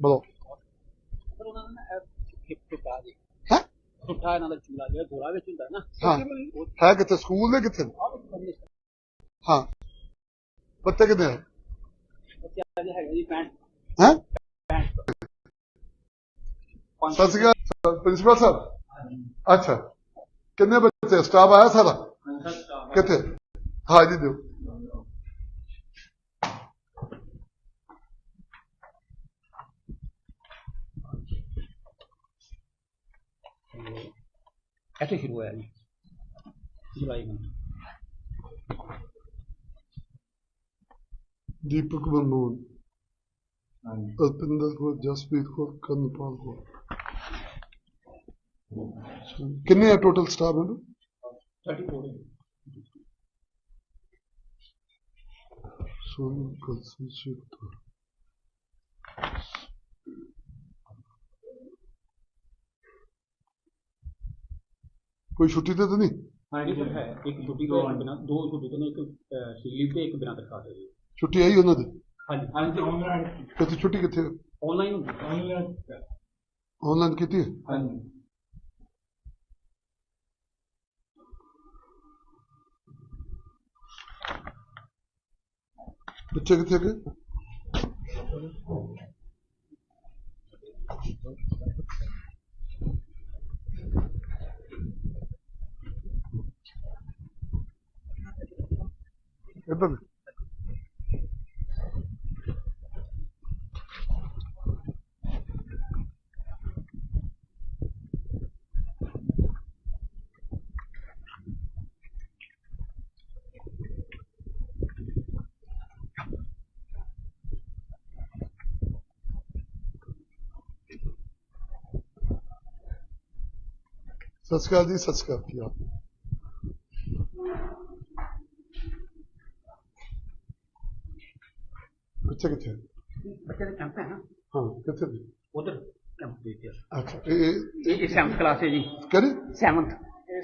बोलो है हाँ है कितने स्कूल ने कितने हाँ बच्चे कितने हैं हैं सत श्री अकाल प्रिंसिपल साहब अच्छा कितने बच्चे स्टाफ आया सारा कितने हाँ जी दो ऐसे शुरू हुआ जी जुलाई में दीपक मनमोहन अल्पिंदर को जसप्रीत को कर्नपाल को कितने है टोटल स्टाफ है 34 सोनू कलसी शिवता कोई छुट्टी तो नहीं हाँ जी है एक छुट्टी तो बिना दो छुट्टी तो एक लीव पे एक बिना दरखास्त है जी छुट्टी आई उन्होंने हाँ जी हाँ जी कितनी छुट्टी कितने ऑनलाइन ऑनलाइन की है हाँ जी बच्चे कितने के इधर सत श्री अकाल जी सत श्री अकाल किया बच्चे कितने बच्चे कैंप है ना हाँ कितने थे उधर कैंप दे दिया अच्छा ये 7th क्लास है जी करे 7th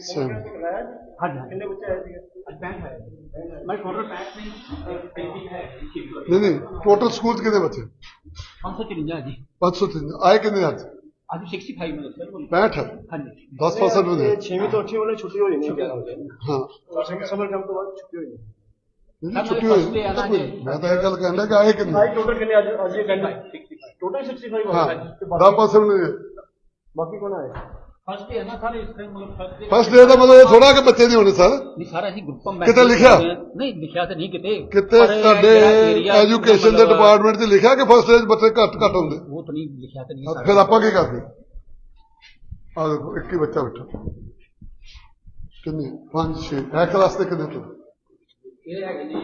सेम हाँ जी कितने बच्चे आए थे बैंक है मैं टोटल बैंक में पेंटिंग है नहीं टोटल स्कूल कितने बच्चे 553 जी 503 आए कितने आज आज 65 में सर 65 है हाँ जी 10% में 6वीं तो 8वीं वाले छुट्टी हो रही नहीं क्या हाँ समर कैंप तो बाद छुट्टी हो रही नहीं छुट्टी हुई मैं तो एक गल कहना कि आए कितने टोटल कितने आज ये कहना टोटल 65 हाँ 10% में बाकी कौन आए फर्स्ट डे है ना सारे इस टाइम मतलब फर्स्ट डे का मतलब ये थोड़ा कि बच्चे नहीं होने सर नहीं सारा ਅਸੀਂ ਗਰੁੱਪਾਂ में ਕਿਤੇ ਲਿਖਿਆ? ਨਹੀਂ ਲਿਖਿਆ ਤੇ ਨਹੀਂ ਕਿਤੇ ਕਿਤੇ ਤੁਹਾਡੇ ਐਜੂਕੇਸ਼ਨ ਦੇ ਡਿਪਾਰਟਮੈਂਟ 'ਚ ਲਿਖਿਆ ਕਿ ਫਸਟ ਡੇ 'ਚ ਬੱਚੇ ਘੱਟ ਹੁੰਦੇ ਉਹ ਤਾਂ ਨਹੀਂ ਲਿਖਿਆ ਤੇ ਨਹੀਂ ਫਿਰ ਆਪਾਂ ਕੀ ਕਰਦੇ ਆ ਦੇਖੋ ਇੱਕ ਹੀ ਬੱਚਾ ਬੈਠਾ ਕਿੰਨੇ 5 6 ਇਹ ਕਲਾਸ ਦੇ ਕਿੰਨੇ ਤੋਂ ਇਹ ਹੈਗੇ ਜੀ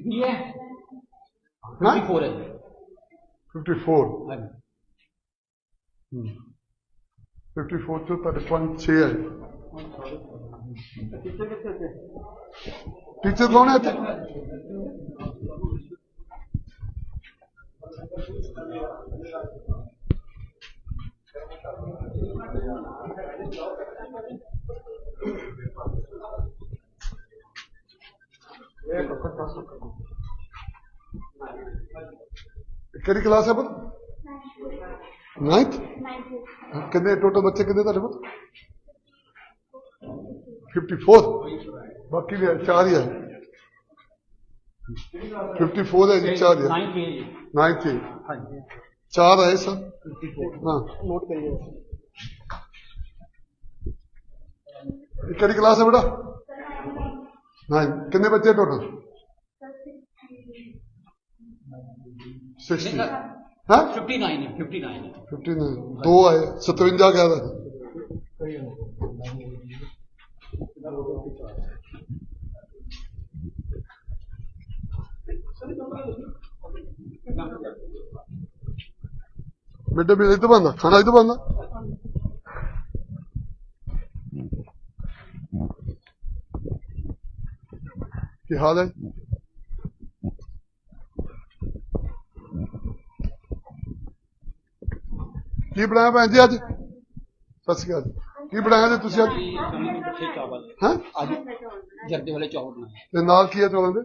ਵੀ ਹੈ ਹਾਂ 54 ਹੈ 54 ਹਾਂਜੀ 54 ਤੋਂ ਤੁਹਾਡੇ 5 6 ਹੈ टीचर कौन है ਇੱਥੇ ਕਿਹੜੀ ਕਲਾਸ ਹੈ ਪੁੱਤ 9th ਕਿੰਨੇ ਟੋਟਲ ਬੱਚੇ ਕਿੰਨੇ ਤੁਹਾਡੇ ਕੋਲ 54 बाकी भी है 4 ही है 54 है जी 4 है 9th है 4 है सर हाँ नोट करिए कितनी क्लास है बेटा 9 कितने बच्चे टोटल 60 हाँ 59 2 आए 57 कह रहा था मिड डे मील इधर बनना खाना इधर बनना क्या हाल है की बनाया भैन जी अज सत श्री अकाल की बनाया जी तुम अज हैं जर्दे वाले चौल बनाए ते नाल की है चौलों दे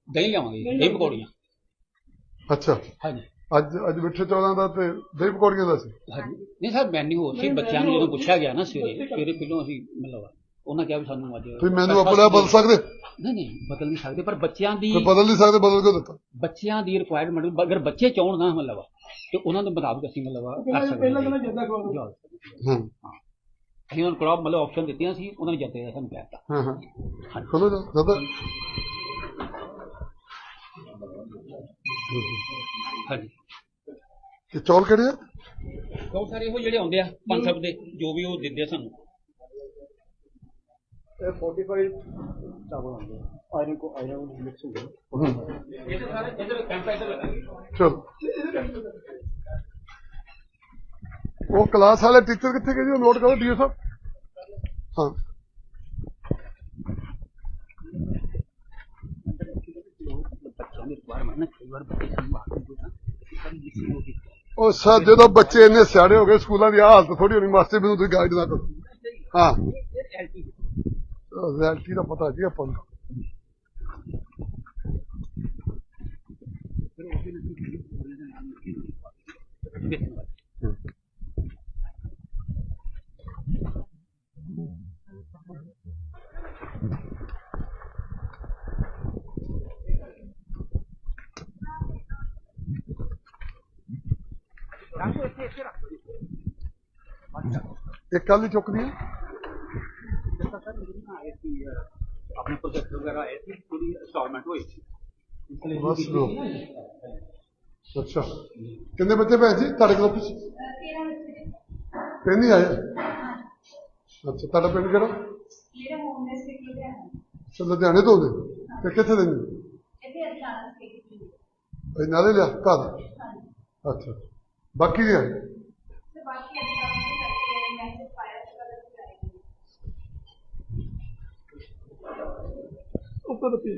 दही लियावांगे दही पकौड़ियां अच्छा हाँ जी ਅੱਜ ਮਿੱਠੇ ਚੌਲਾਂ ਦਾ ਤੇ ਦਹੀਂ ਪਕੌੜੀਆਂ ਦਾ ਸੀ। ਨਹੀਂ ਸਰ ਮੈਨੂ ਅਸੀਂ ਬੱਚਿਆਂ ਨੂੰ ਜਦੋਂ ਪੁੱਛਿਆ ਗਿਆ ਨਾ ਸਵੇਰੇ ਪਹਿਲੋਂ ਅਸੀਂ ਮਤਲਬ ਉਹਨਾਂ ਕਿਹਾ ਵੀ ਸਾਨੂੰ ਅੱਜ ਤੁਸੀਂ ਮੈਨੂੰ ਆਪਣਾ ਬਦਲ ਸਕਦੇ? ਨਹੀਂ ਬਦਲ ਨਹੀਂ ਸਕਦੇ, ਪਰ ਬੱਚਿਆਂ ਦੀ ਬਦਲ ਨਹੀਂ ਸਕਦੇ, ਬਦਲ ਕਿਉਂ ਦਿੱਤਾ? ਬੱਚਿਆਂ ਦੀ ਰਿਕੁਆਇਰਮੈਂਟ ਅਗਰ ਬੱਚੇ ਚਾਹਣ ਨਾ ਮਤਲਬ ਤੇ ਉਹਨਾਂ ਦੇ ਮੁਤਾਬਕ ਅਸੀਂ ਮਤਲਬ ਕਰ ਸਕਦੇ ਹਾਂ। ਅਸੀਂ ਉਹਨਾਂ ਕੋਲ ਮਤਲਬ ਆਪਸ਼ਨ ਦਿੱਤੀਆਂ ਸੀ, ਉਹਨਾਂ ਨੇ ਜੱਤੇ ਸਾਨੂੰ ਕਹਿ ਦਿੱਤਾ। ਖੋਲੋ ਦਾਦਾ। ਹਾਂਜੀ ਇਹ ਚੌਲ ਕਿਹੜੇ ਆ? ਬਹੁਤ ਸਾਰੇ ਇਹੋ ਜਿਹੜੇ ਆਉਂਦੇ ਆ ਪੰਸਬ ਦੇ, ਜੋ ਵੀ ਉਹ ਦਿੰਦੇ ਆ ਸਾਨੂੰ। 45 ਚਾਵਲ ਆਉਂਦੇ ਆ, ਆਇਰਨ ਮਿਕਸ ਹੁੰਦੇ ਇਹਦੇ ਸਾਰੇ ਇਧਰ ਕੈਂਪ ਇਧਰ ਲਗਾਏ। ਚਲੋ ਉਹ ਕਲਾਸ ਵਾਲੇ ਟੀਚਰ ਕਿੱਥੇ ਗਏ ਜੀ? ਉਹ ਨੋਟ ਕਰੋ ਡੀਓ ਸਾਹਿਬ। ਹਾਂ ਬੱਚਿਆਂ ਦੀ ਰਿਕੁਆਇਰਮੈਂਟ ਨਾ ਕਈ ਵਾਰ ਬੱਚੇ ਸਾਨੂੰ ਆ ਕੇ ਉਹ ਸਰ ਜਦੋਂ ਬੱਚੇ ਇੰਨੇ ਸਿਆਣੇ ਹੋ ਗਏ, ਸਕੂਲਾਂ ਦੀ ਹਾਲਤ ਥੋੜੀ ਹੋਣੀ ਮਾਸਟਰ ਮੈਨੂੰ ਤੁਸੀਂ ਗਾਈਡ ਨਾ ਕਰੋ। ਹਾਂ ਰਿਐਲਿਟੀ ਦਾ ਪਤਾ ਜੀ ਆਪਾਂ ਨੂੰ। ਇਹ ਕੱਲ ਹੀ ਚੁੱਕਦੀ ਹੈ। ਆਪਣੇ ਪ੍ਰੋਜੈਕਟ ਵਗੈਰਾ ਆਏ ਸੀ, ਪੂਰੀ ਇੰਸਟਾਲਮੈਂਟ ਹੋਈ ਸੀ। ਬਸ ਲੋ। ਅੱਛਾ ਕਿੰਨੇ ਬੱਚੇ ਭੈਣ ਜੀ ਤੁਹਾਡੇ ਗਰੁੱਪ ਚ? 13 ਆਏ। ਅੱਛਾ ਤੁਹਾਡਾ ਪਿੰਡ ਕਿਹੜਾ? ਲੁਧਿਆਣੇ ਤੋਂ ਨੇ ਤੇ ਕਿੱਥੇ ਦੇ ਨੇ? ਨਾਲੇ ਲਿਆ ਘਰ। ਅੱਛਾ ਬਾਕੀ ਨਹੀਂ ਆਏ? ਉੱਪਰ ਪੀ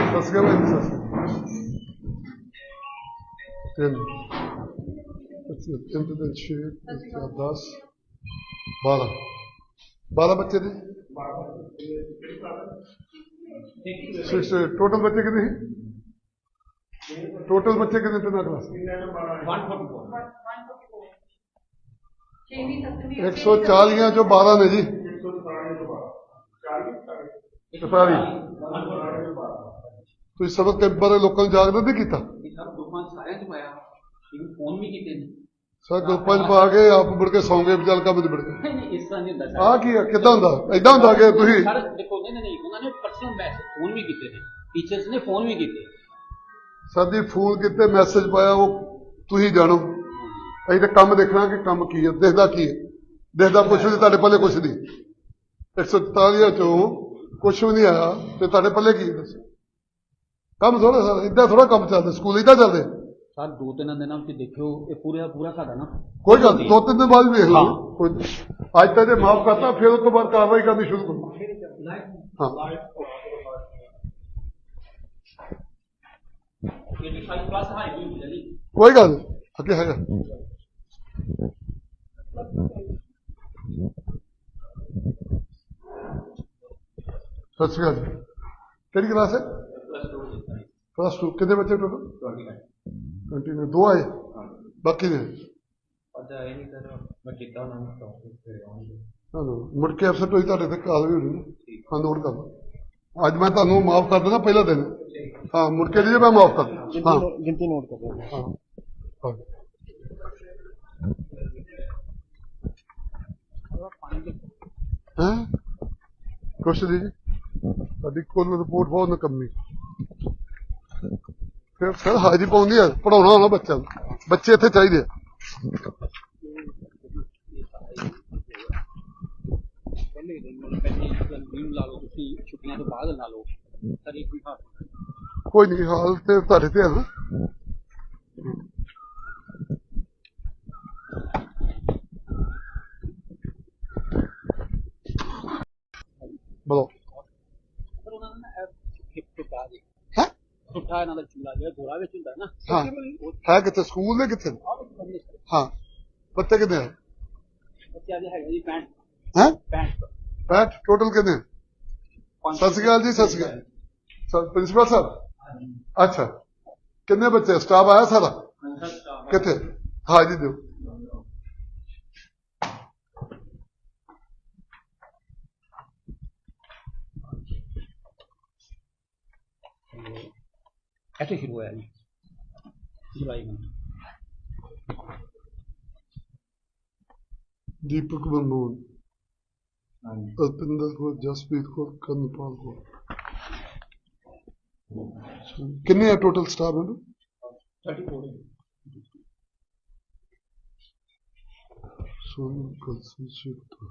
ਸਤਿ ਸ਼੍ਰੀ ਅਕਾਲ। ਤਿੰਨ ਤਿੰਨ ਦਿਨ 6 10 12 ਬੱਚੇ ਨੇ। ਟੋਟਲ ਬੱਚੇ ਕਿੰਨੇ ਸੀ? ਟੋਟਲ ਬੱਚੇ ਕਿੰਨੇ ਤਿੰਨਾਂ ਕਲਾਸ? 140 ਚੋਂ 12 ਨੇ ਜੀ। ਤੁਸੀਂ ਸਬਕ ਕੈਂਪ ਬਾਰੇ ਲੋਕਾਂ ਨੂੰ ਜਾਗਰੂਕ ਨਹੀਂ ਕੀਤਾ? ਸਾਰਿਆਂ ਚ ਪਾਇਆ, ਫੋਨ ਵੀ ਕੀਤੇ ਨੇ ਸਰ ਗਰੁੱਪਾਂ ਚ ਪਾ ਕੇ ਆਪ ਮੁੜ ਕੇ ਸੌਂਗੇ ਚੱਲ ਕੰਮ ਨਿਬੜ ਗਏ। ਇਸ ਤਰ੍ਹਾਂ ਨਹੀਂ ਹੁੰਦਾ। ਆਹ ਕੀ ਆ? ਕਿੱਦਾਂ ਹੁੰਦਾ? ਏਦਾਂ ਹੁੰਦਾ ਕਿ ਤੁਸੀਂ ਦੇਖੋ ਨਹੀਂ ਉਹਨਾਂ ਨੇ ਪਰਸਨਲ ਮੈਸੇਜ ਫੋਨ ਵੀ ਕੀਤੇ ਨੇ, ਟੀਚਰਸ ਨੇ ਫੋਨ ਵੀ ਕੀਤੇ। ਸਰ ਜੀ ਫੋਨ ਕੀਤੇ, ਮੈਸੇਜ ਪਾਇਆ, ਉਹ ਤੁਸੀਂ ਜਾਣੋ। ਅਸੀਂ ਤਾਂ ਕੰਮ ਦੇਖਣਾ ਕਿ ਕੰਮ ਕੀ ਹੈ, ਦਿਖਦਾ ਕੀ ਹੈ। ਦਿਖਦਾ ਕੁਛ ਨਹੀਂ, ਤੁਹਾਡੇ ਪੱਲੇ ਕੁਛ ਨਹੀਂ। 144 ਚੋਂ ਕੁਛ ਵੀ ਨਹੀਂ ਆਇਆ ਤੇ ਤੁਹਾਡੇ ਪੱਲੇ ਕੀ ਦੱਸੋ? ਕੰਮ ਥੋੜਾ ਸਰ, ਏਦਾਂ ਥੋੜਾ ਕੰਮ ਚੱਲਦੇ, ਸਕੂਲ ਏਦਾਂ ਚੱਲਦੇ। ਸਰ 2-3 ਦਿਨਾਂ ਵਿੱਚ ਦੇਖਿਓ ਇਹ ਪੂਰਾ ਸਾਡਾ ਨਾ ਕੋਈ ਗੱਲ 2-3 ਦਿਨ ਬਾਅਦ ਵੇਖ ਲਓ। ਕੋਈ ਅੱਜ ਤਾਂ ਜੇ ਮਾਫ ਕਰਤਾ ਫਿਰ ਉਸ ਤੋਂ ਬਾਅਦ ਕਾਰਵਾਈ ਕਰਨੀ ਸ਼ੁਰੂ ਕਰੋ। ਹਾਂ ਕੋਈ ਗੱਲ ਨਹੀਂ, ਅੱਗੇ ਹੈਗਾ। ਸਤਿ ਸ਼੍ਰੀ ਅਕਾਲ ਜੀ। ਕਿਹੜੀ ਕਲਾਸ ਹੈ? +2। ਕਿੰਨੇ ਬੱਚੇ ਟੋਟਲ? 29। 2 ਆਏ ਬਾਕੀ ਨੇ? ਮੁੜ ਕੇ ਅਫਸਰ ਹੋਈ ਤੁਹਾਡੇ ਤੇ ਕਾਰਵਾਈ ਹੋਣੀ। ਹਾਂ ਨੋਟ ਕਰ ਲਓ। ਅੱਜ ਮੈਂ ਤੁਹਾਨੂੰ ਮਾਫ ਕਰ ਦੇਣਾ ਪਹਿਲਾ ਦਿਨ। ਹਾਂ ਮੁੜ ਕੇ ਨਹੀਂ ਮੈਂ ਮਾਫ ਕਰ ਦੇਣਾ। ਹਾਂ ਗਿਣਤੀ ਨੋਟ ਕਰ ਲਓ। ਹਾਂ ਹਾਂ ਕੁਛ ਨਹੀਂ ਜੀ, ਸਾਡੀ ਕੁੱਲ ਰਿਪੋਰਟ ਬਹੁਤ ਨਕੰਮੀ। ਫਿਰ ਸਰ ਹਾਜ਼ਰੀ ਪਾਉਂਦੀ ਆ, ਪੜਾਉਣਾ ਹੋਣਾ ਬੱਚਿਆਂ ਨੂੰ, ਬੱਚੇ ਇੱਥੇ ਚਾਹੀਦੇ ਆ। ਛੁੱਟੀਆਂ ਤੋਂ ਬਾਅਦ ਲਾ ਲਓ। ਕੋਈ ਨਹੀਂ, ਹਾਲ ਤੇ ਤੁਹਾਡੇ ਤੇ ਹੈ ਨਾ। ਬੋਲੋ ਪਰ ਉਹਨਾਂ ਨੇ ਨਾ ਹਿੱਪ ਟੁੱਟਾ ਜੀ ਹੈ ਟੁੱਟਾ ਇਹਨਾਂ ਦਾ ਚੂਲਾ ਜਿਹੜਾ ਗੋਲਾ ਵਿੱਚ ਹੁੰਦਾ ਨਾ ਹਾਂ ਹੈ ਕਿੱਥੇ ਸਕੂਲ ਦੇ ਕਿੱਥੇ ਹਾਂ ਬੱਚੇ ਕਿੰਨੇ ਹੈ ਬੱਚਿਆਂ ਦੇ ਹੈਗਾ ਜੀ 65 ਹੈ 65 65 ਟੋਟਲ ਕਿੰਨੇ ਸਤਿ ਸ਼੍ਰੀ ਅਕਾਲ ਜੀ ਸਤਿ ਸ਼੍ਰੀ ਅਕਾਲ ਪ੍ਰਿੰਸੀਪਲ ਸਾਹਿਬ ਅੱਛਾ ਕਿੰਨੇ ਬੱਚੇ ਸਟਾਫ ਆਇਆ ਸਾਰਾ ਕਿੱਥੇ ਹਾਂ ਜੀ ਦਿਓ ऐसे शुरू होया जी जुलाई में दीपक मनमोहन अल्पिंदर कौर जसप्रीत कौर कर्नपाल कौर कितने टोटल स्टाफ है 34 सोनू कलसी शिवता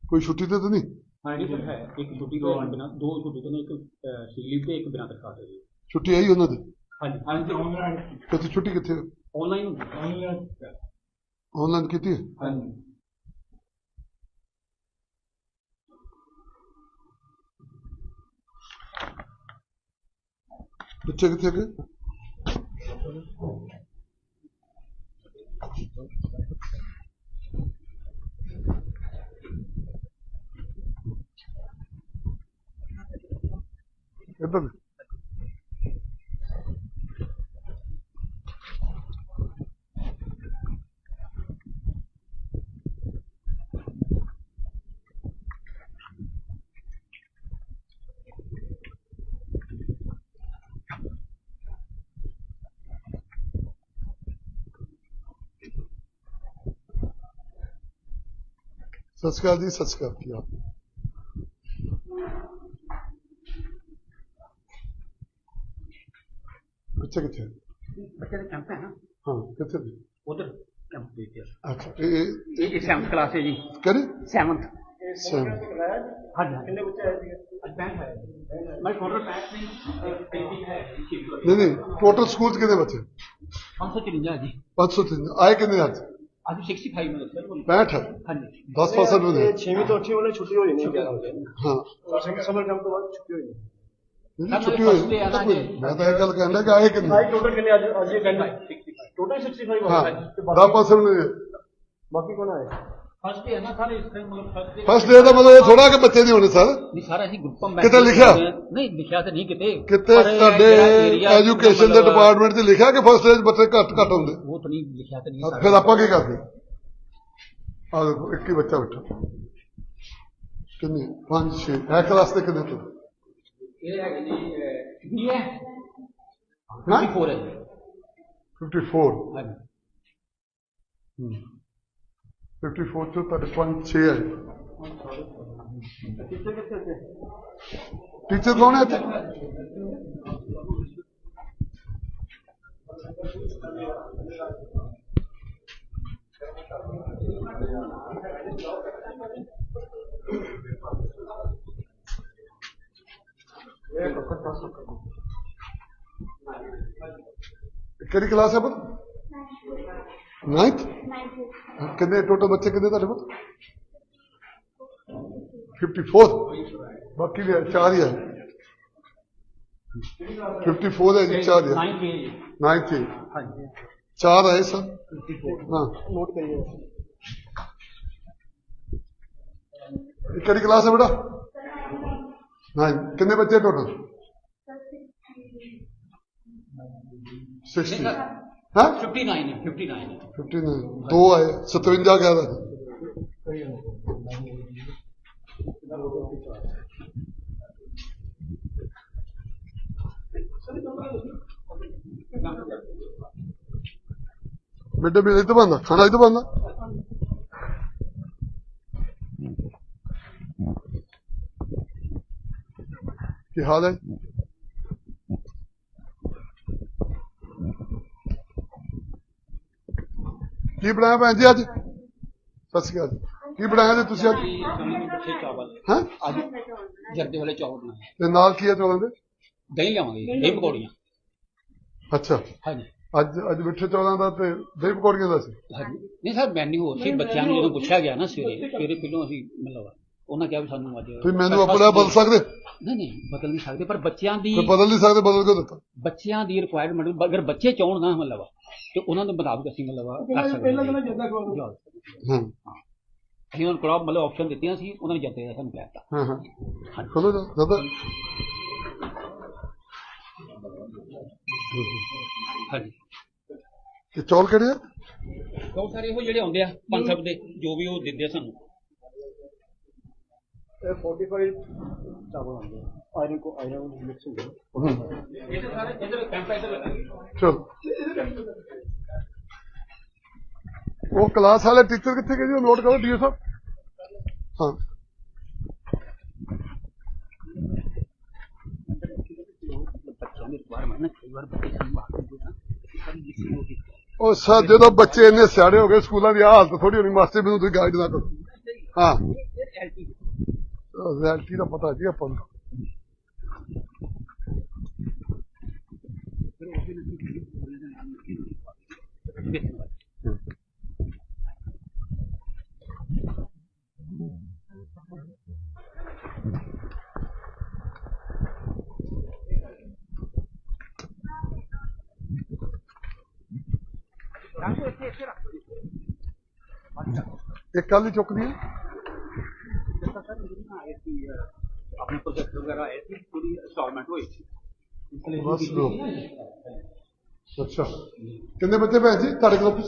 कोई छुट्टी तो नहीं हाँ जी सर है एक छुट्टी तो बिना दो छुट्टी तो नहीं एक लीव पे एक बिना तनख्वाह पे छुट्टी आई उन्होंने हाँ जी हाँ जी ऑनलाइन कितनी छुट्टी कितने ऑनलाइन ऑनलाइन कितनी है हाँ जी बच्चे कितने के इधर सत श्री अकाल जी सत श्री अकाल आप बच्चे कितने बच्चे का कैंप है ना हाँ कितने थे उधर कैंप पे थे अच्छा ये 7th क्लास है जी करे 7th सेम हाँ जी कितने बच्चे आए थे बैंक है मैं टोटल पैक नहीं पेंटिंग है नहीं टोटल स्कूल कितने बच्चे 553 जी 503 आए कितने आज आज 65 में सर 65 है हाँ जी 10% में 6ਵੀਂ ਤੋਂ 8ਵੀਂ ਵਾਲੇ ਛੁੱਟੀ ਹੋ ਜਾਣੀ 11 ਵਜੇ हाँ ਸਮਰ ਕੈਂਪ ਤੋਂ ਬਾਅਦ ਛੁੱਟੀ ਹੋ ਜਾਣੀ छुट्टी हुई मैं तो एक गल कहना कि आए कि ਸਾਈ ਟੋਟਲ ਕਿੰਨੇ ਅੱਜ ਇਹ ਕਹਿੰਦਾ ਟੋਟਲ 65 हाँ ਤੇ 10% में ਬਾਕੀ ਕੌਣ ਆਏ फर्स्ट डे है ना सारे इस टाइम मतलब फर्स्ट डे का मतलब ये थोड़ा कि बच्चे नहीं होने सर नहीं सारा ही ग्रुप में किते लिखा? नहीं लिखा तो नहीं किते कितने ਤੁਹਾਡੇ ਐਜੂਕੇਸ਼ਨ ਦੇ ਡਿਪਾਰਟਮੈਂਟ 'ਚ ਲਿਖਿਆ ਕਿ ਫਸਟ ਡੇ 'ਚ ਬੱਚੇ ਘੱਟ ਹੁੰਦੇ वो तो नहीं लिखा तो नहीं ਫਿਰ ਆਪਾਂ ਕੀ ਕਰਦੇ ਆ ਦੇਖੋ ਇੱਕ ਹੀ ਬੱਚਾ ਬੈਠਾ ਕਿੰਨੇ 5 6 ਹੈ ਕਲਾਸ ਦੇ ਕਿੰਨੇ ਤੋਂ ये है जी ये ਹਾਂ 54 है 54 हाँ जी 54 ਤੋਂ ਤੁਹਾਡੇ 5 6 ਹੈ ਟੀਚਰ ਕੌਣ ਹੈ ਇੱਥੇ ਕਿਹੜੀ ਕਲਾਸ ਹੈ ਪੁੱਤ 9th कितने टोटल बच्चे कितने ਤੁਹਾਡੇ ਕੋਲ 54 बाकी भी 4 ही है 54 है जी 4 है 9th है हाँ जी 4 है सर हाँ ਨੋਟ ਕਰੀਏ ਕਿਹੜੀ ਕਲਾਸ ਹੈ ਬੇਟਾ 9 कितने बच्चे टोटल 60 हाँ 59 है 59 है 59 2 आए 57 11 मिड डे मील इधर बनना खाना इधर बनना की हाल है की बनाया भैन जी अज सत श्री अकाल की बनाया जी तुसी अज बच्चे चावल हैं आज जर्दे वाले चावल बनाए ते नाल की है चौलां दे दही लियावांगे दही पकौड़ियां अच्छा हाँ जी ਅੱਜ ਮਿੱਠੇ ਚੌਲਾਂ ਦਾ ਤੇ ਦਹੀਂ ਪਕੌੜੀਆਂ ਦਾ ਸੀ। ਹਾਂਜੀ ਨਹੀਂ ਸਰ ਮੈਨੂ ਹੋਰ ਸੀ ਬੱਚਿਆਂ ਨੂੰ ਜਦੋਂ ਪੁੱਛਿਆ ਗਿਆ ਨਾ ਸਵੇਰੇ ਪਹਿਲੋਂ ਅਸੀਂ ਮਤਲਬ ਉਹਨਾਂ ਕਿਹਾ ਵੀ ਸਾਨੂੰ ਅੱਜ ਤੁਸੀਂ ਮੈਨੂੰ ਆਪਣਾ ਬਦਲ ਸਕਦੇ? ਨਹੀਂ ਬਦਲ ਨਹੀਂ ਸਕਦੇ ਪਰ ਬੱਚਿਆਂ ਦੀ ਬਦਲ ਨਹੀਂ ਸਕਦੇ, ਬਦਲ ਕੇ ਦਿੱਤਾ। ਬੱਚਿਆਂ ਦੀ ਰਿਕੁਆਇਰਮੈਂਟ ਅਗਰ ਬੱਚੇ ਚਾਹਣ ਨਾ ਮਤਲਬ ਤੇ ਉਹਨਾਂ ਦੇ ਮੁਤਾਬਕ ਅਸੀਂ ਮਤਲਬ ਕਰ ਸਕਦੇ ਹਾਂ। ਅਸੀਂ ਉਹਨਾਂ ਕੋਲ ਮਤਲਬ ਆਪਸ਼ਨ ਦਿੱਤੀਆਂ ਸੀ, ਉਹਨਾਂ ਨੇ ਜੱਦੇ ਦਾ ਸਾਨੂੰ ਕਹਿ ਦਿੱਤਾ। ਹਾਂ ਖੋਲੋ ਦਾਦਾ। ਹਾਂਜੀ ਇਹ ਚੌਲ ਕਿਹੜੇ ਆ? ਬਹੁਤ ਸਾਰੇ ਇਹੋ ਜਿਹੜੇ ਆਉਂਦੇ ਆ ਪੰਜ ਸਭ ਦੇ ਜੋ ਵੀ ਉਹ ਦਿੰਦੇ ਆ ਸਾਨੂੰ। ਇਹ 45 ਚਾਵਲ ਆਉਂਦੇ ਆ ਆਇਰਨ ਮਿਕਸ ਹੁੰਦੇ ਇਹ ਸਾਰੇ ਇਧਰ ਕੈਂਪ ਇਧਰ ਲਗਾਏ। ਚਲੋ ਉਹ ਕਲਾਸ ਵਾਲੇ ਟੀਚਰ ਕਿੱਥੇ ਗਏ ਜੀ? ਉਹ ਨੋਟ ਕਰੋ ਡੀਓ ਸਾਹਿਬ। ਹਾਂ ਬੱਚਿਆਂ ਦੇ ਰਿਕੁਆਇਰਮੈਂਟ ਨਾ ਕਈ ਵਾਰ ਬੱਚੇ ਸਾਨੂੰ ਆ ਕੇ ਦੇਣਾ ਸਾਡੀ ਲਿਸਟ ਹੋ ਗਈ। ਉਹ ਸਰ ਜਦੋਂ ਬੱਚੇ ਇੰਨੇ ਸਿਆਣੇ ਹੋ ਗਏ ਸਕੂਲਾਂ ਦੀ ਹਾਲਤ ਥੋੜੀ ਹੋਣੀ ਮਾਸਟਰ ਮੈਨੂੰ ਤੁਸੀਂ ਗਾਈਡ ਨਾ ਕਰੋ। ਹਾਂ ਰਿਐਲਿਟੀ ਦਾ ਪਤਾ ਜੀ ਆਪਾਂ ਨੂੰ। ਇਹ ਕੱਲ ਹੀ ਚੁੱਕਦੀ ਹੈ। ਆਪਣੇ ਪ੍ਰੋਜੈਕਟ ਵਗੈਰਾ ਆਏ ਸੀ, ਪੂਰੀ ਇੰਸਟਾਲਮੈਂਟ ਹੋਈ ਸੀ। ਬਸ ਲੋ। ਅੱਛਾ ਕਿੰਨੇ ਬੱਚੇ ਭੈਣ ਜੀ ਤੁਹਾਡੇ ਗਰੁੱਪ ਚ?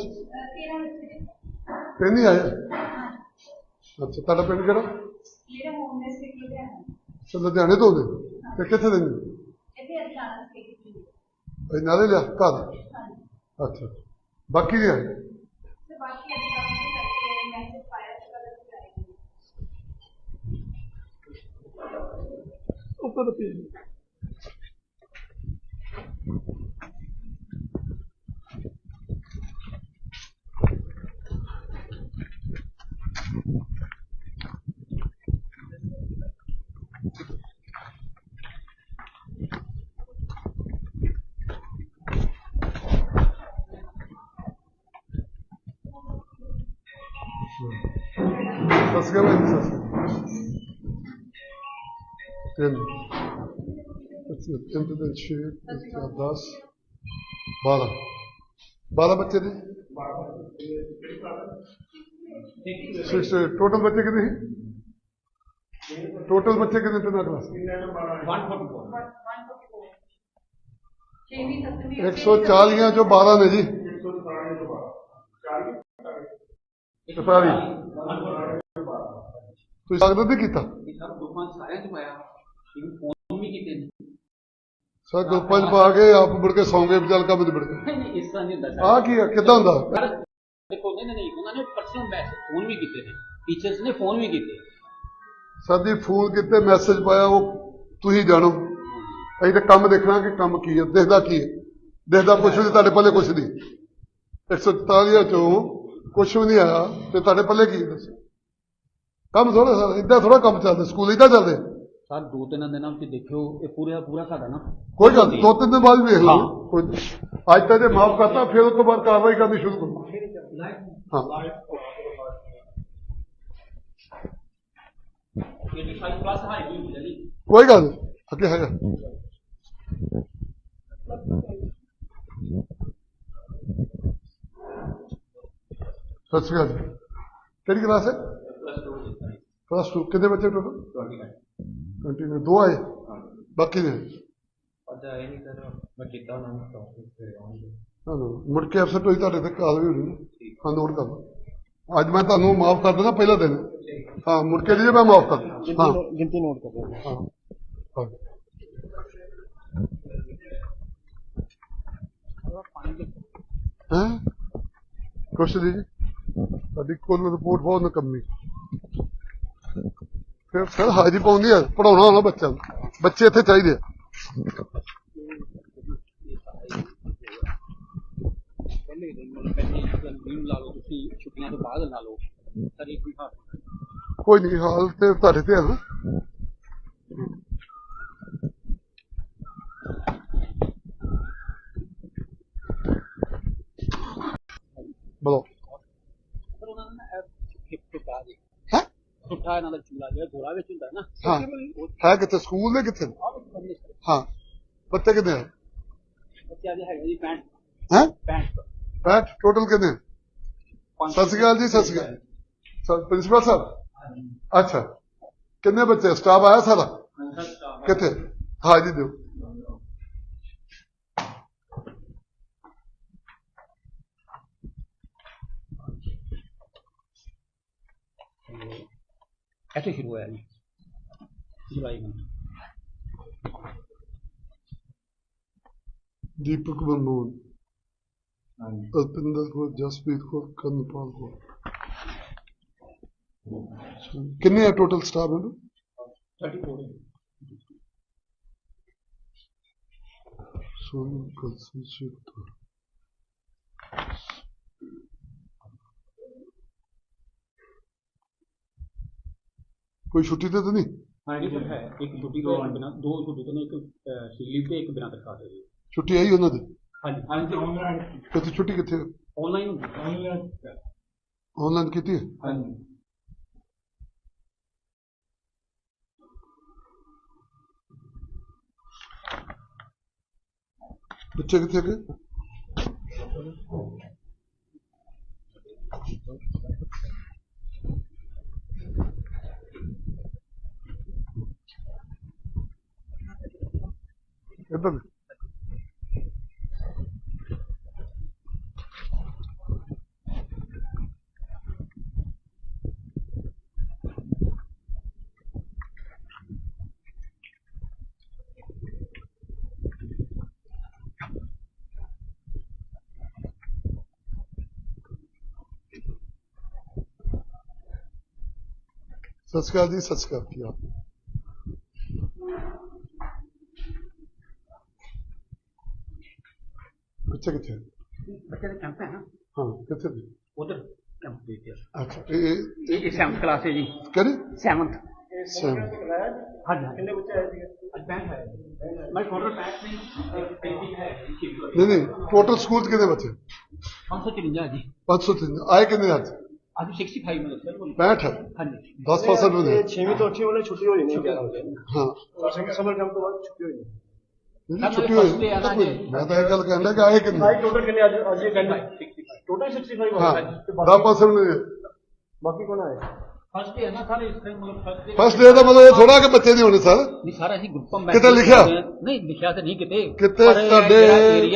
3 ਹੀ ਆਏ। ਅੱਛਾ ਤੁਹਾਡਾ ਪਿੰਡ ਕਿਹੜਾ? ਅੱਛਾ ਲੁਧਿਆਣੇ ਤੋਂ ਦੇ ਤੇ ਕਿੱਥੇ ਦੇ ਨੇ? ਨਾਲੇ ਲਿਆ ਘਰ। ਅੱਛਾ ਬਾਕੀ ਨਹੀਂ ਆਏ? ਉੱਪਰ ਪੀ ਸਸ ਕੇ ਭਾਈ ਸਸ ਤਿੰਨ ਅੱਛਾ 3 ਤੇ 6 10 12 ਬੱਚੇ ਨੇ। 6 ਟੋਟਲ ਬੱਚੇ ਕਿੰਨੇ ਸੀ? ਟੋਟਲ ਬੱਚੇ ਕਿੰਨੇ ਤਿੰਨਾਂ ਕਲਾਸ? 140 ਚੋਂ 12 ਨੇ ਜੀ। ਤੁਸੀਂ ਸਵਾਗਤ ਨਹੀਂ ਕੀਤਾ? ਸਰ ਗਰੁੱਪਾਂ ਚ ਪਾ ਕੇ ਆਪ ਮੁੜ ਕੇ ਸੌਂ ਗਏ ਚੱਲ ਕੰਮ ਨਿਬੜ ਗਏ। ਇਸ ਤਰ੍ਹਾਂ ਨਹੀਂ ਹੁੰਦਾ ਆਹ ਕੀ ਆ ਕਿੱਦਾਂ ਹੁੰਦਾ? ਦੇਖੋ ਨਹੀਂ ਉਹਨਾਂ ਨੇ ਪਰਸਨਲ ਮੈਸੇਜ ਫੋਨ ਵੀ ਕੀਤੇ ਨੇ, ਟੀਚਰਸ ਨੇ ਫੋਨ ਵੀ ਕੀਤੇ। ਸਰ ਜੀ ਫੋਨ ਕੀਤੇ ਮੈਸੇਜ ਪਾਇਆ ਉਹ ਤੁਸੀਂ ਜਾਣੋ। ਅਸੀਂ ਤਾਂ ਕੰਮ ਦੇਖਣਾ ਕਿ ਕੰਮ ਕੀ ਹੈ, ਦਿਖਦਾ ਕੀ ਹੈ। ਦਿਖਦਾ ਕੁਛ ਨਹੀਂ, ਤੁਹਾਡੇ ਪੱਲੇ ਕੁਛ ਨਹੀਂ। 144 ਚੋਂ ਕੁਛ ਵੀ ਨਹੀਂ ਆਇਆ ਤੇ ਤੁਹਾਡੇ ਪੱਲੇ ਕੀ ਦੱਸੋ? ਕੰਮ ਥੋੜਾ ਸਰ ਏਦਾਂ ਥੋੜਾ ਕੰਮ ਚੱਲਦੇ, ਸਕੂਲ ਏਦਾਂ ਚੱਲਦੇ ਸਰ। 2-3 ਦਿਨਾਂ ਵਿੱਚ ਦੇਖਿਓ ਇਹ ਪੂਰਾ ਸਾਡਾ ਨਾ ਕੋਈ ਗੱਲ 2-3 ਦਿਨ ਬਾਅਦ ਵੇਖ ਲਓ। ਕੋਈ ਅੱਜ ਤਾਂ ਜੇ ਮਾਫ ਕਰਤਾ ਫਿਰ ਉਸ ਤੋਂ ਬਾਅਦ ਕਾਰਵਾਈ ਕਰਨੀ ਸ਼ੁਰੂ ਕਰੋ। ਹਾਂ 85+ ਹਾਈ ਵੀ ਹੁੰਦੀ ਹੈ ਜੀ। ਕੋਈ ਗੱਲ ਨਹੀਂ ਅੱਗੇ ਹੈਗਾ। ਸਤਿ ਸ਼੍ਰੀ ਅਕਾਲ ਜੀ। ਕਿਹੜੀ ਕਲਾਸ ਹੈ? +2 ਕਿੰਨੇ ਬੱਚੇ ਟੋਟਲ? 29 2 ਆਏ ਬਾਕੀ ਨੇ ਮੁੜ ਕੇ ਅਫਸਰ ਹੋਈ ਤੁਹਾਡੇ ਤੇ ਕਾਲ ਵੀ ਹੋਣੀ। ਹਾਂ ਨੋਟ ਕਰ ਲਓ। ਅੱਜ ਮੈਂ ਤੁਹਾਨੂੰ ਮਾਫ ਕਰ ਦੇਣਾ ਪਹਿਲਾ ਦਿਨ। ਹਾਂ ਮੁੜ ਕੇ ਨਹੀਂ ਮੈਂ ਮਾਫ ਕਰ ਦੇਣਾ। ਹਾਂ ਗਿਣਤੀ ਨੋਟ ਕਰ ਲਓ। ਹਾਂ ਕੁਛ ਨਹੀਂ ਜੀ ਸਾਡੀ ਕੁੱਲ ਰਿਪੋਰਟ ਬਹੁਤ ਨਕੰਮੀ। ਫਿਰ ਸਰ ਹਾਜ਼ਰੀ ਪਾਉਂਦੀ ਆ ਪੜਾਉਣਾ ਹੋਣਾ ਬੱਚਿਆਂ ਨੂੰ। ਬੱਚੇ ਇੱਥੇ ਚਾਹੀਦੇ ਆ। ਛੁੱਟੀਆਂ ਤੋਂ ਬਾਅਦ ਲਾ ਲਓ। ਕੋਈ ਨਹੀਂ ਹਾਲ ਤੇ ਤੁਹਾਡੇ ਤੇ ਹੈ ਨਾ। ਬੋਲੋ ਸਰ ਉਹਨਾਂ ਨੇ ਨਾ ਹਿੱਪ ਟੁੱਟਾ ਜੀ ਹੈ ਟੁੱਟਾ ਇਹਨਾਂ ਦਾ ਚੂਲਾ ਜਿਹੜਾ ਗੋਲਾ ਵਿੱਚ ਹੁੰਦਾ ਨਾ ਹਾਂ ਹੈ ਕਿੱਥੇ ਸਕੂਲ ਦੇ ਕਿੱਥੇ ਹਾਂ ਬੱਚੇ ਕਿੰਨੇ ਹੈ ਬੱਚਿਆਂ ਦੇ ਹੈਗਾ ਜੀ 65 ਹੈ 65 65 ਟੋਟਲ ਕਿੰਨੇ ਸਤਿ ਸ਼੍ਰੀ ਅਕਾਲ ਜੀ ਸਤਿ ਸ਼੍ਰੀ ਅਕਾਲ ਪ੍ਰਿੰਸੀਪਲ ਸਾਹਿਬ ਅੱਛਾ ਕਿੰਨੇ ਬੱਚੇ ਸਟਾਫ ਆਇਆ ਸਾਰਾ ਕਿੱਥੇ ਹਾਂ ਜੀ ਦਿਓ ऐसे शुरू होया जी जुलाई में दीपक मनमोहन अल्पिंदर कौर जसप्रीत कौर कर्नपाल कौर कितने है टोटल स्टाफ है 34 सोनू कलसी शिव कोई छुट्टी तो नहीं हाँ जी सर है एक छुट्टी तो बिना दो छुट्टी तो नहीं एक लीव पे एक बिना तनख्वाह से जी छुट्टी आई उन्होंने हाँ जी हाँ जी ऑनलाइन कितनी छुट्टी कितने ऑनलाइन ऑनलाइन कितनी है हाँ जी बच्चे कितने के इधर सत श्री अकाल जी सत श्री अकाल आप बच्चे कितने बच्चे का कैंप है ना हाँ कितने थे उधर कैंप दे दिया अच्छा ये 7th क्लास है जी करे 7th सेम हाँ जी कितने बच्चे आए थे बैंक है मैं टोटल पैक में पेंटिंग है नहीं टोटल स्कूल कितने बच्चे 553 जी 503 आए कितने आज आज 65 में सर 65 है हाँ जी 10% में 6वीं तो 8वीं वाले छुट्टी हो नहीं 11 बजे हाँ समर कैंप तो बाद छुट्टी हुई नहीं, छुट्टी हुई मैं तो एक गल कहना कि आए कितने भाई टोटल कितने आज ये कहना टोटल 65 हाँ हो 10% में बाकी कौन आए फर्स्ट डे है ना सारे इस टाइम मतलब फर्स्ट डे का मतलब ये थोड़ा कि बच्चे नहीं होने सर नहीं सारा ही ग्रुप में कितने लिखा? नहीं लिखा तो नहीं कितने कितने ਤੁਹਾਡੇ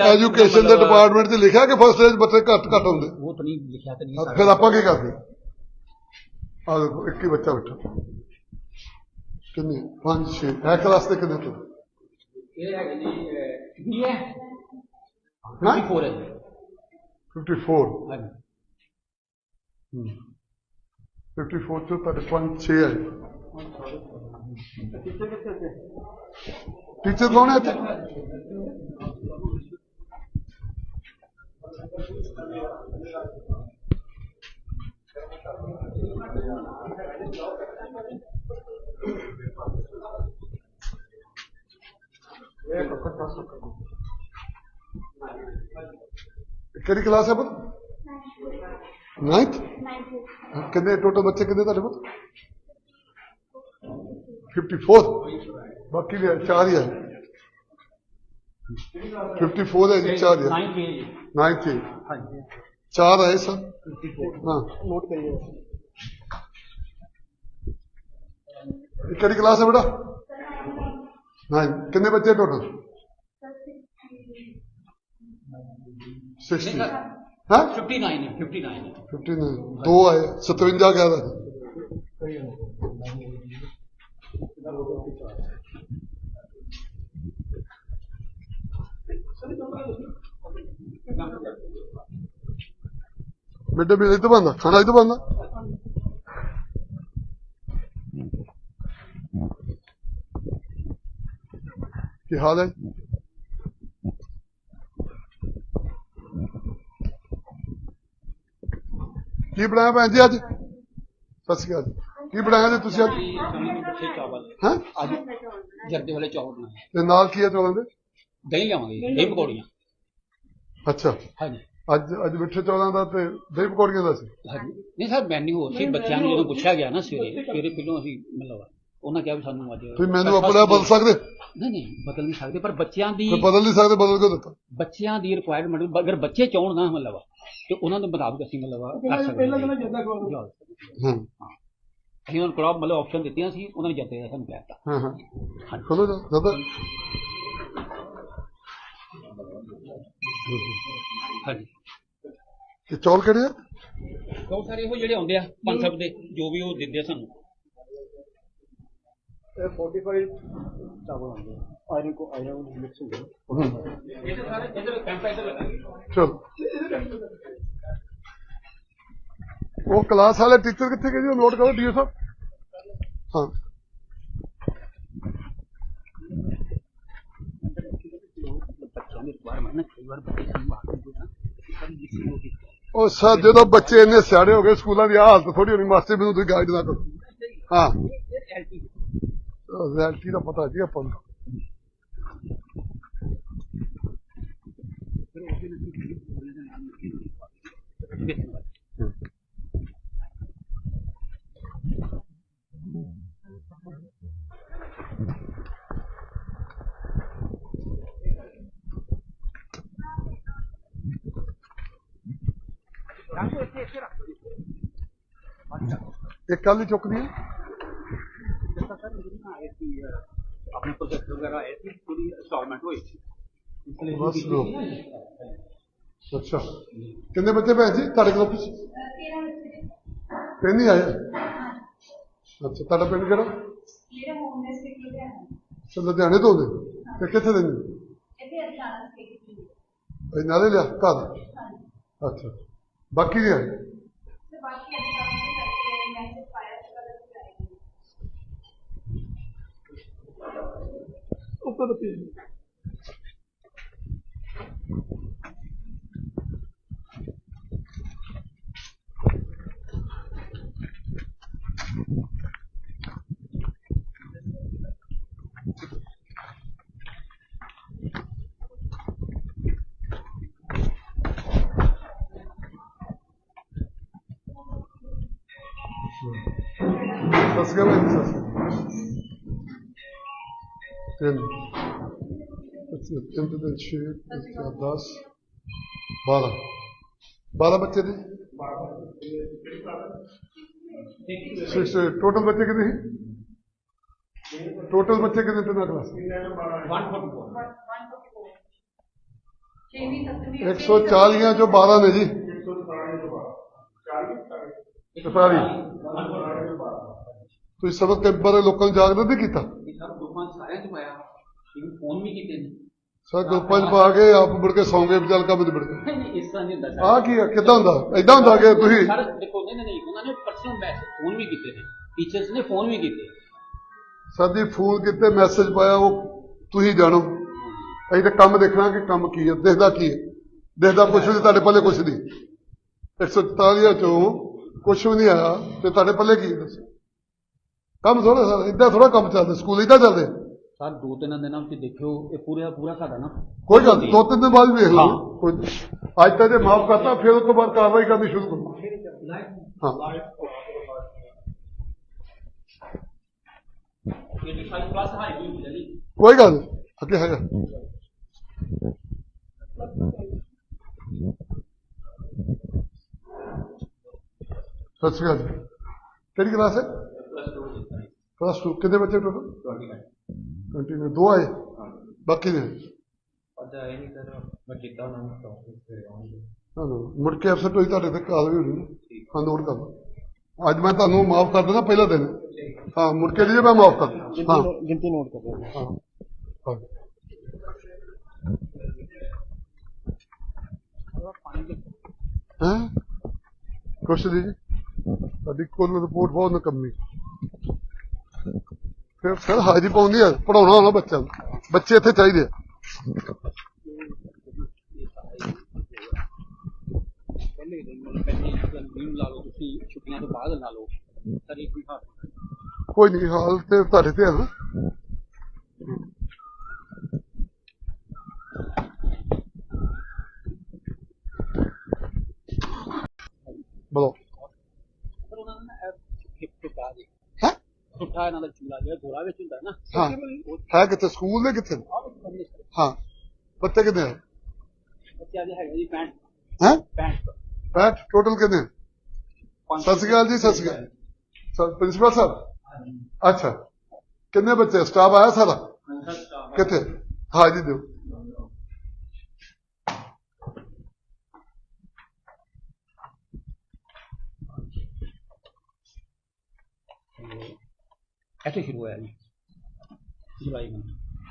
ਐਜੂਕੇਸ਼ਨ ਦੇ ਡਿਪਾਰਟਮੈਂਟ 'ਚ ਲਿਖਿਆ ਕਿ ਫਸਟ ਡੇ 'ਚ ਬੱਚੇ ਘੱਟ ਹੁੰਦੇ वो तो नहीं लिखा तो नहीं ਫਿਰ ਆਪਾਂ ਕੀ ਕਰਦੇ ਆ ਦੇਖੋ ਇੱਕ ਹੀ ਬੱਚਾ ਬੈਠਾ ਕਿੰਨੇ 5 6 ਹੈ ਕਲਾਸ ਦੇ ਕਿੰਨੇ ਤੋਂ ये है जी ये ਹਾਂ 54 है 54 हाँ जी 54 ਤੋਂ ਤੁਹਾਡੇ 5 6 ਹੈ ਟੀਚਰ ਕੌਣ ਹੈ ਇੱਥੇ ਕਿਹੜੀ ਕਲਾਸ ਹੈ ਪੁੱਤ 9th कितने टोटल बच्चे कितने ਤੁਹਾਡੇ ਕੋਲ 54 बाकी भी 4 ही है 54 है जी 4 है 9th है हाँ जी 4 है सर हाँ नोट करिए कितनी क्लास है बेटा 9 कितने बच्चे टोटल 60 हाँ 59 है 59 है 59 2 आए 57 कह रहा था मिड डे मील इधर बनना खाना इधर बनना की हाल है की बनाया भैन जी अज सत श्री अकाल की बनाया जी तुसी अज चावल हैं आज जर्दे वाले चावल बनाए ते नाल की है चौलां दे दही लियावांगे दही पकौड़ियां अच्छा हाँ जी ਅੱਜ ਮਿੱਠੇ ਚੌਲਾਂ ਦਾ ਤੇ ਦਹੀਂ ਪਕੌੜੀਆਂ ਦਾ ਸੀ। ਹਾਂਜੀ ਨਹੀਂ ਸਰ ਮੈਨੂ ਸੀ ਬੱਚਿਆਂ ਨੂੰ ਜਦੋਂ ਪੁੱਛਿਆ ਗਿਆ ਨਾ ਸਵੇਰੇ ਪਹਿਲੋਂ ਅਸੀਂ ਮਤਲਬ ਉਹਨਾਂ ਕਿਹਾ ਵੀ ਸਾਨੂੰ ਅੱਜ ਤੁਸੀਂ ਮੈਨੂੰ ਆਪਣਾ ਬਦਲ ਸਕਦੇ? ਨਹੀਂ ਬਦਲ ਨਹੀਂ ਸਕਦੇ ਪਰ ਬੱਚਿਆਂ ਦੀ ਬਦਲ ਨਹੀਂ ਸਕਦੇ, ਬਦਲ ਕਿਉਂ ਦਿੱਤਾ? ਬੱਚਿਆਂ ਦੀ ਰਿਕੁਆਇਰਮੈਂਟ ਅਗਰ ਬੱਚੇ ਚਾਹਣ ਨਾ ਮਤਲਬ ਤੇ ਉਹਨਾਂ ਦੇ ਮੁਤਾਬਕ ਅਸੀਂ ਮਤਲਬ ਕਰ ਸਕਦੇ ਹਾਂ। ਅਸੀਂ ਉਹਨਾਂ ਕੋਲ ਮਤਲਬ ਆਪਸ਼ਨ ਦਿੱਤੀਆਂ ਸੀ, ਉਹਨਾਂ ਨੇ ਜੱਦੇ ਦਾ ਸਾਨੂੰ ਕਹਿ ਦਿੱਤਾ। ਹਾਂ ਖੋਲੋ ਦਾਦਾ। ਹਾਂਜੀ ਇਹ ਚੌਲ ਕਿਹੜੇ ਆ? ਬਹੁਤ ਸਾਰੇ ਇਹੋ ਜਿਹੜੇ ਆਉਂਦੇ ਆ ਪੰਜ ਸਭ ਦੇ ਜੋ ਵੀ ਉਹ ਦਿੰਦੇ ਆ ਸਾਨੂੰ। 45 ਚਾਵਲ ਆਉਂਦੇ ਆਇਰਨ ਮਿਕਸ ਹੁੰਦੇ ਇਹ ਸਾਰੇ ਇਧਰ ਕੈਂਪ ਇਧਰ ਲਗਾਂਗੇ। ਚਲੋ ਉਹ ਕਲਾਸ ਵਾਲੇ ਟੀਚਰ ਕਿੱਥੇ ਗਏ ਜੀ? ਉਹ ਨੋਟ ਕਰੋ ਡੀਓ ਸਾਹਿਬ। ਹਾਂ ਬੱਚਿਆਂ ਦੀ ਰਿਕੁਆਇਰਮੈਂਟ ਕਈ ਵਾਰ ਬੱਚੇ ਸਾਨੂੰ ਆ ਕੇ ਉਹ ਸਰ ਜਦੋਂ ਬੱਚੇ ਇੰਨੇ ਸਿਆਣੇ ਹੋ ਗਏ ਸਕੂਲਾਂ ਦੀ ਆਹ ਹਾਲਤ ਥੋੜੀ ਹੋਣੀ ਮਾਸਟਰ ਮੈਨੂੰ ਤੁਸੀਂ ਗਾਈਡ ਨਾ ਕਰੋ। ਹਾਂ ਰਿਐਲਿਟੀ ਦਾ ਪਤਾ ਜੀ ਆਪਾਂ ਨੂੰ। ਇਹ ਕੱਲ ਹੀ ਚੁੱਕਦੀ ਹੈ। ਆਪਣੇ ਪ੍ਰੋਜੈਕਟ ਵਗੈਰਾ ਆਏ ਸੀ, ਪੂਰੀ ਇੰਸਟਾਲਮੈਂਟ ਹੋਈ ਸੀ। ਬਸ ਲੋ ਅੱਛਾ ਕਿੰਨੇ ਬੱਚੇ ਭੈਣ ਜੀ ਤੁਹਾਡੇ ਗਰੁੱਪ ਚ? 3 ਹੀ ਆਏ। ਅੱਛਾ ਤੁਹਾਡਾ ਪਿੰਡ ਕਿਹੜਾ? ਅੱਛਾ ਲੁਧਿਆਣੇ ਤੋਂ ਨੇ ਤੇ ਕਿੱਥੇ ਦੇ ਨੇ? ਨਾਲੇ ਲਿਆ ਘਰ। ਅੱਛਾ ਬਾਕੀ ਨਹੀਂ ਆਏ? ਉੱਪਰ ਸਸ ਗਿਆ ਭਾਈ ਸਸ ਤਿੰਨ ਤਿੰਨ ਤੇ 6 10 12 ਬੱਚੇ ਨੇ। ਟੋਟਲ ਬੱਚੇ ਕਿੰਨੇ ਸੀ? ਟੋਟਲ ਬੱਚੇ ਕਿੰਨੇ ਤੇ ਕਲਾਸ? 140 ਚੋਂ 12 ਨੇ ਜੀ। 40 ਤੁਸੀਂ ਸਬਕ ਕੇ ਬਾਰੇ ਲੋਕਾਂ ਨੂੰ ਜਾਗਰੂਕ ਨਹੀਂ ਕੀਤਾ? ਸਾਰਿਆਂ ਚ ਪਾਇਆ, ਫੋਨ ਵੀ ਕੀਤੇ ਨੇ ਸਰ ਗਰੁੱਪਾਂ ਚ ਪਾ ਕੇ ਆਪ ਮੁੜ ਕੇ ਸੌਂ ਗਏ ਚੱਲ ਕੰਮ ਨਿਬੜ ਗਿਆ। ਇਸ ਤਰ੍ਹਾਂ ਨਹੀਂ ਹੁੰਦਾ। ਆਹ ਕੀ ਆ? ਕਿੱਦਾਂ ਹੁੰਦਾ? ਏਦਾਂ ਹੁੰਦਾ ਕਿ ਤੁਸੀਂ ਸਰ ਦੇਖੋ ਨਹੀਂ ਉਹਨਾਂ ਨੇ ਪਰਸਨਲ ਮੈਸੇਜ ਫੋਨ ਵੀ ਕੀਤੇ ਨੇ, ਟੀਚਰਸ ਨੇ ਫੋਨ ਵੀ ਕੀਤੇ। ਸਰ ਜੀ ਫੋਨ ਕੀਤੇ ਮੈਸੇਜ ਪਾਇਆ ਉਹ ਤੁਸੀਂ ਜਾਣੋ। ਅਸੀਂ ਤਾਂ ਕੰਮ ਦੇਖਣਾ ਕਿ ਕੰਮ ਕੀ ਹੈ, ਦਿਖਦਾ ਕੀ ਹੈ। ਦਿਖਦਾ ਕੁਛ ਨਹੀਂ, ਤੁਹਾਡੇ ਪੱਲੇ ਕੁਛ ਨਹੀਂ। 144 ਚੋਂ ਕੁਛ ਵੀ ਨਹੀਂ ਆਇਆ ਤੇ ਤੁਹਾਡੇ ਪੱਲੇ ਕੀ ਦੱਸੋ? ਕੰਮ ਥੋੜਾ ਸਰ ਏਦਾਂ ਥੋੜਾ ਕੰਮ ਚੱਲਦੇ, ਸਕੂਲ ਏਦਾਂ ਚੱਲਦੇ। ਸਰ 2-3 ਦਿਨਾਂ ਵਿੱਚ ਦੇਖਿਓ ਇਹ ਪੂਰਾ ਸਾਡਾ ਨਾ ਕੋਈ ਗੱਲ 2-3 ਦਿਨ ਬਾਅਦ ਵੇਖ ਲਓ। ਅੱਜ ਤਾਂ ਜੇ ਮਾਫ ਕਰਤਾ ਫਿਰ ਉਸ ਤੋਂ ਬਾਅਦ ਕਾਰਵਾਈ ਕਰਨੀ ਸ਼ੁਰੂ ਕਰੋ। ਹਾਂ ਕੋਈ ਗੱਲ ਨਹੀਂ ਅੱਗੇ ਹੈਗਾ। ਸਤਿ ਸ਼੍ਰੀ ਅਕਾਲ ਜੀ। ਕਿਹੜੀ ਕਲਾਸ ਹੈ? ਪਲੱਸ 2। ਕਿੰਨੇ ਬੱਚੇ ਟੋਟਲ? 20 ਨੇ। 2 ਆਏ ਬਾਕੀ ਨੇ? ਮੁੜ ਕੇ ਅਫਸਰ ਹੋਈ ਤੁਹਾਡੇ ਤੇ ਕਾਰਵਾਈ ਹੋਣੀ ਨਾ। ਹਾਂ ਨੋਟ ਕਰ ਲਓ। ਅੱਜ ਮੈਂ ਤੁਹਾਨੂੰ ਮਾਫ ਕਰ ਦੇਣਾ ਪਹਿਲਾ ਦਿਨ। ਹਾਂ ਮੁੜ ਕੇ ਜੀ ਮੈਂ ਮਾਫ ਕਰ ਦਿੰਦਾ। ਹਾਂ ਗਿਣਤੀ ਨੋਟ ਕਰ ਦਿਓ। ਹਾਂ ਕੁਛ ਨਹੀਂ ਜੀ ਸਾਡੀ ਕੁੱਲ ਰਿਪੋਰਟ ਬਹੁਤ ਨਕੰਮੀ। ਫਿਰ ਸਰ ਹਾਜ਼ਰੀ ਪਾਉਂਦੀ ਆ, ਪੜਾਉਣਾ ਹੋਣਾ ਬੱਚਾ ਨੂੰ, ਬੱਚੇ ਇੱਥੇ ਚਾਹੀਦੇ ਆ। ਛੁੱਟੀਆਂ ਤੋਂ ਬਾਅਦ ਲਾ ਲਓ। ਕੋਈ ਨਹੀਂ ਹਾਲ ਤੇ ਤੁਹਾਡੇ ਤੇ ਹੈ ਨਾ। ਬੋਲੋ। ਸਰ ਉਹਨਾਂ ਨੇ ਹਿੱਪ ਟੁੱਟਾ ਜੀ ਹੈ ਟੁੱਟਾ ਇਹਨਾਂ ਦਾ ਚੂਲਾ ਜਿਹੜਾ ਗੋਲਾ ਵਿੱਚ ਹੁੰਦਾ ਨਾ ਹਾਂ ਹੈ ਕਿੱਥੇ ਸਕੂਲ ਦੇ ਕਿੱਥੇ ਹਾਂ ਬੱਚੇ ਕਿੰਨੇ ਹੈ ਬੱਚਿਆਂ ਦੇ ਹੈਗਾ ਜੀ 65 ਹੈ 65 65 ਟੋਟਲ ਕਿੰਨੇ ਸਤਿ ਸ਼੍ਰੀ ਅਕਾਲ ਜੀ ਸਤਿ ਸ਼੍ਰੀ ਅਕਾਲ ਪ੍ਰਿੰਸੀਪਲ ਸਾਹਿਬ ਅੱਛਾ ਕਿੰਨੇ ਬੱਚੇ ਸਟਾਫ ਆਇਆ ਸਾਰਾ ਕਿੱਥੇ ਹਾਜ਼ਰੀ ਦਿਓ ऐसे शुरू हुआ है जी जुलाई में